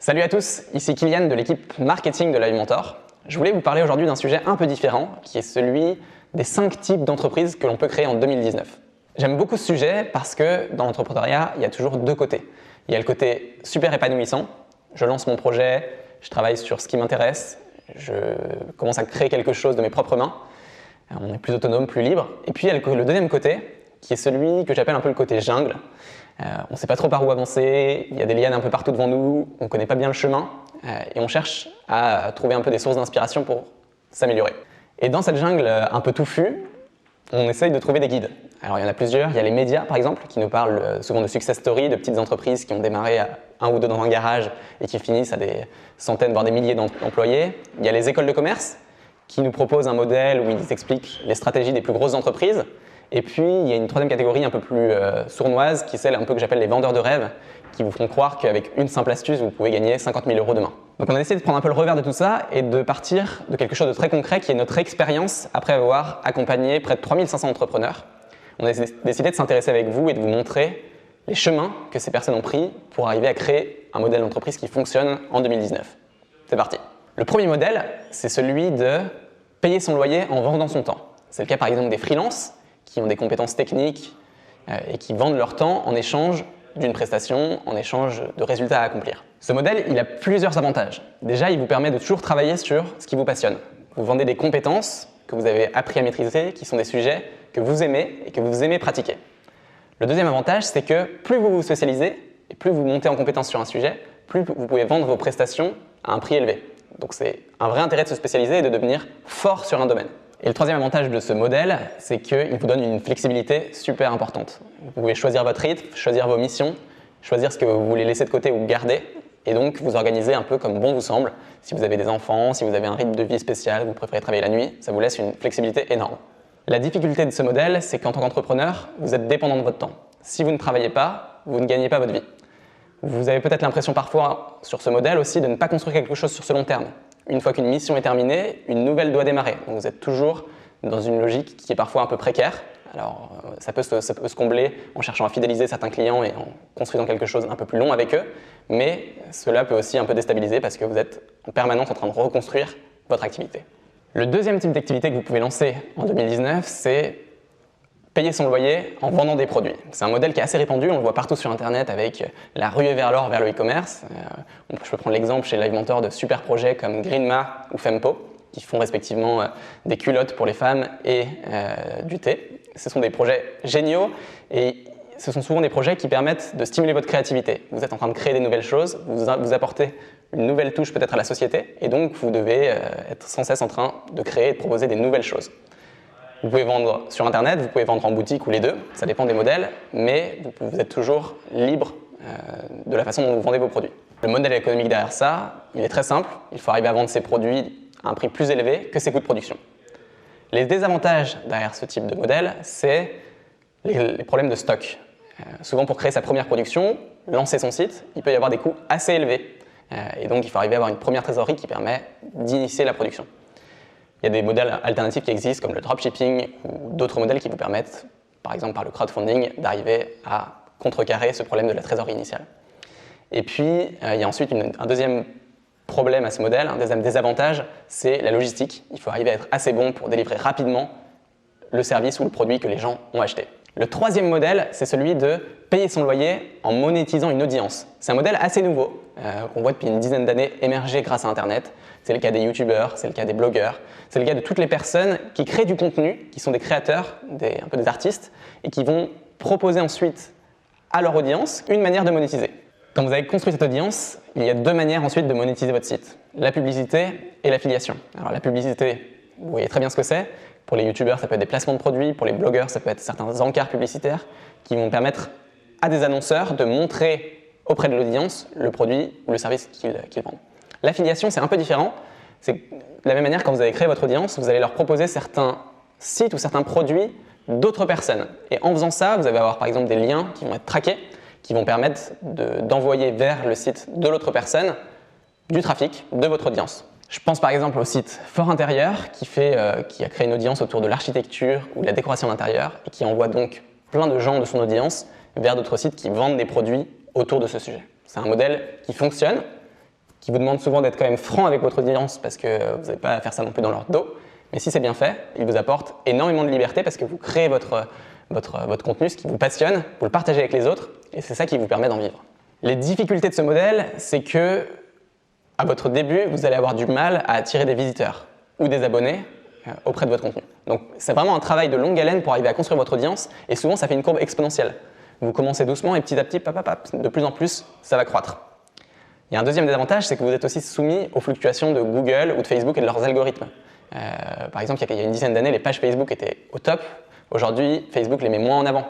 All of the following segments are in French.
Salut à tous, ici Kylian de l'équipe marketing de Live Mentor. Je voulais vous parler aujourd'hui d'un sujet un peu différent, qui est celui des 5 types d'entreprises que l'on peut créer en 2019. J'aime beaucoup ce sujet parce que dans l'entrepreneuriat, il y a toujours deux côtés. Il y a le côté super épanouissant, je lance mon projet, je travaille sur ce qui m'intéresse, je commence à créer quelque chose de mes propres mains, on est plus autonome, plus libre. Et puis il y a le deuxième côté, qui est celui que j'appelle un peu le côté jungle. On ne sait pas trop par où avancer, il y a des lianes un peu partout devant nous, on ne connaît pas bien le chemin et on cherche à trouver un peu des sources d'inspiration pour s'améliorer. Et dans cette jungle un peu touffue, on essaye de trouver des guides. Alors il y en a plusieurs, il y a les médias par exemple qui nous parlent souvent de success stories, de petites entreprises qui ont démarré à un ou deux dans un garage et qui finissent à des centaines voire des milliers d'employés. Il y a les écoles de commerce qui nous proposent un modèle où ils expliquent les stratégies des plus grosses entreprises. Et puis, il y a une troisième catégorie un peu plus sournoise, qui est celle un peu que j'appelle les vendeurs de rêves, qui vous font croire qu'avec une simple astuce, vous pouvez gagner 50 000 € demain. Donc on a essayé de prendre un peu le revers de tout ça et de partir de quelque chose de très concret qui est notre expérience après avoir accompagné près de 3500 entrepreneurs. On a décidé de s'intéresser avec vous et de vous montrer les chemins que ces personnes ont pris pour arriver à créer un modèle d'entreprise qui fonctionne en 2019. C'est parti. Le premier modèle, c'est celui de payer son loyer en vendant son temps. C'est le cas par exemple des freelances qui ont des compétences techniques et qui vendent leur temps en échange d'une prestation, en échange de résultats à accomplir. Ce modèle, il a plusieurs avantages. Déjà, il vous permet de toujours travailler sur ce qui vous passionne. Vous vendez des compétences que vous avez appris à maîtriser, qui sont des sujets que vous aimez et que vous aimez pratiquer. Le deuxième avantage, c'est que plus vous vous spécialisez et plus vous montez en compétence sur un sujet, plus vous pouvez vendre vos prestations à un prix élevé. Donc c'est un vrai intérêt de se spécialiser et de devenir fort sur un domaine. Et le troisième avantage de ce modèle, c'est qu'il vous donne une flexibilité super importante. Vous pouvez choisir votre rythme, choisir vos missions, choisir ce que vous voulez laisser de côté ou garder, et donc vous organiser un peu comme bon vous semble. Si vous avez des enfants, si vous avez un rythme de vie spécial, vous préférez travailler la nuit, ça vous laisse une flexibilité énorme. La difficulté de ce modèle, c'est qu'en tant qu'entrepreneur, vous êtes dépendant de votre temps. Si vous ne travaillez pas, vous ne gagnez pas votre vie. Vous avez peut-être l'impression parfois, sur ce modèle aussi, de ne pas construire quelque chose sur ce long terme. Une fois qu'une mission est terminée, une nouvelle doit démarrer. Donc vous êtes toujours dans une logique qui est parfois un peu précaire. Alors ça peut se combler en cherchant à fidéliser certains clients et en construisant quelque chose un peu plus long avec eux, mais cela peut aussi un peu déstabiliser parce que vous êtes en permanence en train de reconstruire votre activité. Le deuxième type d'activité que vous pouvez lancer en 2019, c'est payer son loyer en vendant des produits. C'est un modèle qui est assez répandu, on le voit partout sur Internet avec la ruée vers l'or vers le e-commerce. Je peux prendre l'exemple chez Live Mentor de super projets comme Greenma ou Fempo, qui font respectivement des culottes pour les femmes et du thé. Ce sont des projets géniaux et ce sont souvent des projets qui permettent de stimuler votre créativité. Vous êtes en train de créer des nouvelles choses, vous apportez une nouvelle touche peut-être à la société et donc vous devez être sans cesse en train de créer et de proposer des nouvelles choses. Vous pouvez vendre sur Internet, vous pouvez vendre en boutique ou les deux, ça dépend des modèles, mais vous êtes toujours libre de la façon dont vous vendez vos produits. Le modèle économique derrière ça, il est très simple, il faut arriver à vendre ses produits à un prix plus élevé que ses coûts de production. Les désavantages derrière ce type de modèle, c'est les problèmes de stock. Souvent pour créer sa première production, lancer son site, il peut y avoir des coûts assez élevés. Et donc il faut arriver à avoir une première trésorerie qui permet d'initier la production. Il y a des modèles alternatifs qui existent comme le dropshipping ou d'autres modèles qui vous permettent, par exemple par le crowdfunding, d'arriver à contrecarrer ce problème de la trésorerie initiale. Et puis, il y a ensuite un deuxième problème à ce modèle, un deuxième désavantage, c'est la logistique. Il faut arriver à être assez bon pour délivrer rapidement le service ou le produit que les gens ont acheté. Le troisième modèle, c'est celui de payer son loyer en monétisant une audience. C'est un modèle assez nouveau, qu'on voit depuis une dizaine d'années émerger grâce à Internet. C'est le cas des youtubeurs, c'est le cas des blogueurs, c'est le cas de toutes les personnes qui créent du contenu, qui sont des créateurs, un peu des artistes, et qui vont proposer ensuite à leur audience une manière de monétiser. Quand vous avez construit cette audience, il y a deux manières ensuite de monétiser votre site. La publicité et l'affiliation. Alors la publicité, vous voyez très bien ce que c'est. Pour les youtubeurs, ça peut être des placements de produits. Pour les blogueurs, ça peut être certains encarts publicitaires qui vont permettre à des annonceurs de montrer auprès de l'audience le produit ou le service qu'ils vendent. L'affiliation, c'est un peu différent. C'est de la même manière, quand vous avez créé votre audience, vous allez leur proposer certains sites ou certains produits d'autres personnes. Et en faisant ça, vous allez avoir par exemple des liens qui vont être traqués, qui vont permettre d'envoyer vers le site de l'autre personne du trafic de votre audience. Je pense par exemple au site Fort Intérieur qui a créé une audience autour de l'architecture ou de la décoration d'intérieur et qui envoie donc plein de gens de son audience vers d'autres sites qui vendent des produits autour de ce sujet. C'est un modèle qui fonctionne, qui vous demande souvent d'être quand même franc avec votre audience parce que vous n'avez pas à faire ça non plus dans leur dos. Mais si c'est bien fait, il vous apporte énormément de liberté parce que vous créez votre contenu, ce qui vous passionne, vous le partagez avec les autres et c'est ça qui vous permet d'en vivre. Les difficultés de ce modèle, c'est que à votre début, vous allez avoir du mal à attirer des visiteurs ou des abonnés auprès de votre contenu. Donc c'est vraiment un travail de longue haleine pour arriver à construire votre audience et souvent ça fait une courbe exponentielle. Vous commencez doucement et petit à petit, de plus en plus, ça va croître. Il y a un deuxième désavantage, c'est que vous êtes aussi soumis aux fluctuations de Google ou de Facebook et de leurs algorithmes. Par exemple, il y a une dizaine d'années, les pages Facebook étaient au top. Aujourd'hui, Facebook les met moins en avant.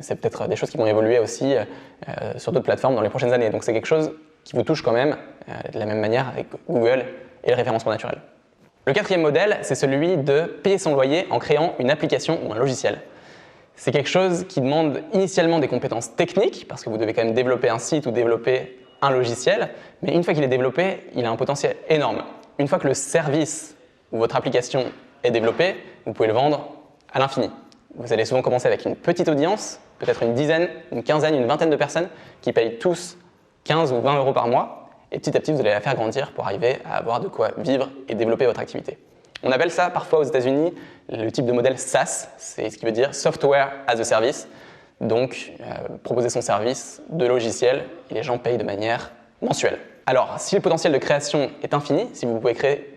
C'est peut-être des choses qui vont évoluer aussi sur d'autres plateformes dans les prochaines années. Donc c'est quelque chose qui vous touche quand même de la même manière avec Google et le référencement naturel. Le quatrième modèle, c'est celui de payer son loyer en créant une application ou un logiciel. C'est quelque chose qui demande initialement des compétences techniques, parce que vous devez quand même développer un site ou développer un logiciel, mais une fois qu'il est développé, il a un potentiel énorme. Une fois que le service ou votre application est développé, vous pouvez le vendre à l'infini. Vous allez souvent commencer avec une petite audience, peut-être une dizaine, une quinzaine, une vingtaine de personnes qui payent tous 15 ou 20 euros par mois, et petit à petit, vous allez la faire grandir pour arriver à avoir de quoi vivre et développer votre activité. On appelle ça parfois aux États-Unis le type de modèle SaaS, c'est ce qui veut dire Software as a Service. Donc, proposer son service de logiciel et les gens payent de manière mensuelle. Alors, si le potentiel de création est infini, si vous pouvez créer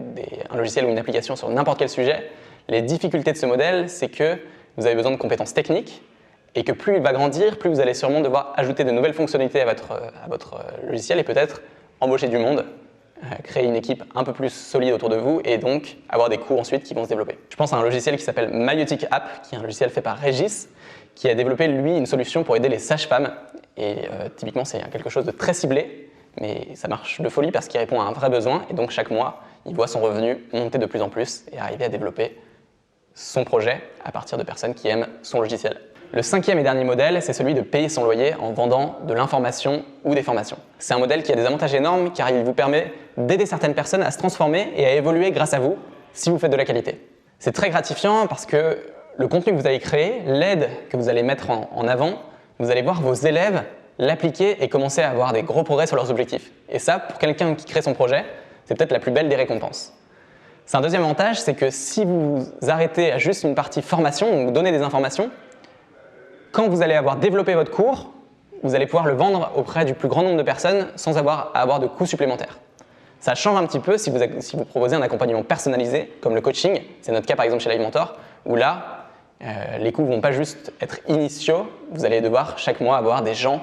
un logiciel ou une application sur n'importe quel sujet, les difficultés de ce modèle, c'est que vous avez besoin de compétences techniques et que plus il va grandir, plus vous allez sûrement devoir ajouter de nouvelles fonctionnalités à votre logiciel et peut-être embaucher du monde, créer une équipe un peu plus solide autour de vous et donc avoir des coûts ensuite qui vont se développer. Je pense à un logiciel qui s'appelle Mayotic App, qui est un logiciel fait par Régis, qui a développé lui une solution pour aider les sages-femmes. Et typiquement, c'est quelque chose de très ciblé, mais ça marche de folie parce qu'il répond à un vrai besoin et donc chaque mois, il voit son revenu monter de plus en plus et arriver à développer son projet à partir de personnes qui aiment son logiciel. Le cinquième et dernier modèle, c'est celui de payer son loyer en vendant de l'information ou des formations. C'est un modèle qui a des avantages énormes car il vous permet d'aider certaines personnes à se transformer et à évoluer grâce à vous si vous faites de la qualité. C'est très gratifiant parce que le contenu que vous allez créer, l'aide que vous allez mettre en avant, vous allez voir vos élèves l'appliquer et commencer à avoir des gros progrès sur leurs objectifs. Et ça, pour quelqu'un qui crée son projet, c'est peut-être la plus belle des récompenses. C'est un deuxième avantage, c'est que si vous arrêtez à juste une partie formation, ou donner des informations, quand vous allez avoir développé votre cours, vous allez pouvoir le vendre auprès du plus grand nombre de personnes sans avoir à avoir de coûts supplémentaires. Ça change un petit peu si vous proposez un accompagnement personnalisé, comme le coaching, c'est notre cas par exemple chez Live Mentor, où là, les coûts ne vont pas juste être initiaux, vous allez devoir chaque mois avoir des gens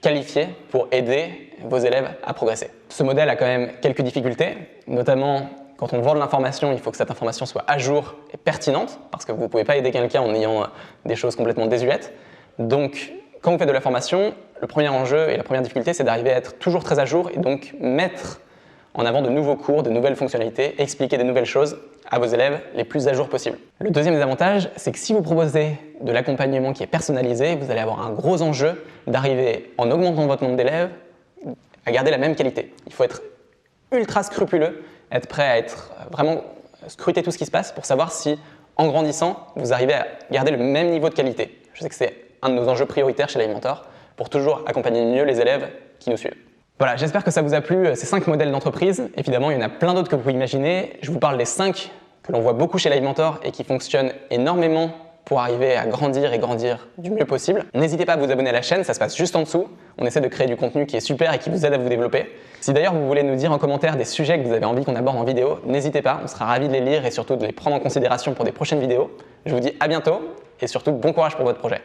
qualifiés pour aider vos élèves à progresser. Ce modèle a quand même quelques difficultés, notamment quand on vend de l'information, il faut que cette information soit à jour et pertinente, parce que vous ne pouvez pas aider quelqu'un en ayant des choses complètement désuètes. Donc, quand vous faites de la formation, le premier enjeu et la première difficulté, c'est d'arriver à être toujours très à jour et donc mettre en avant de nouveaux cours, de nouvelles fonctionnalités, expliquer des nouvelles choses à vos élèves les plus à jour possible. Le deuxième désavantage, c'est que si vous proposez de l'accompagnement qui est personnalisé, vous allez avoir un gros enjeu d'arriver, en augmentant votre nombre d'élèves, à garder la même qualité. Il faut être ultra scrupuleux, être prêt à vraiment scruter tout ce qui se passe pour savoir si, en grandissant, vous arrivez à garder le même niveau de qualité. Je sais que c'est un de nos enjeux prioritaires chez Live Mentor pour toujours accompagner mieux les élèves qui nous suivent. Voilà, j'espère que ça vous a plu, ces 5 modèles d'entreprise. Évidemment, il y en a plein d'autres que vous pouvez imaginer. Je vous parle des 5 que l'on voit beaucoup chez Live Mentor et qui fonctionnent énormément pour arriver à grandir et grandir du mieux possible. N'hésitez pas à vous abonner à la chaîne, ça se passe juste en dessous. On essaie de créer du contenu qui est super et qui vous aide à vous développer. Si d'ailleurs vous voulez nous dire en commentaire des sujets que vous avez envie qu'on aborde en vidéo, n'hésitez pas, on sera ravis de les lire et surtout de les prendre en considération pour des prochaines vidéos. Je vous dis à bientôt et surtout bon courage pour votre projet.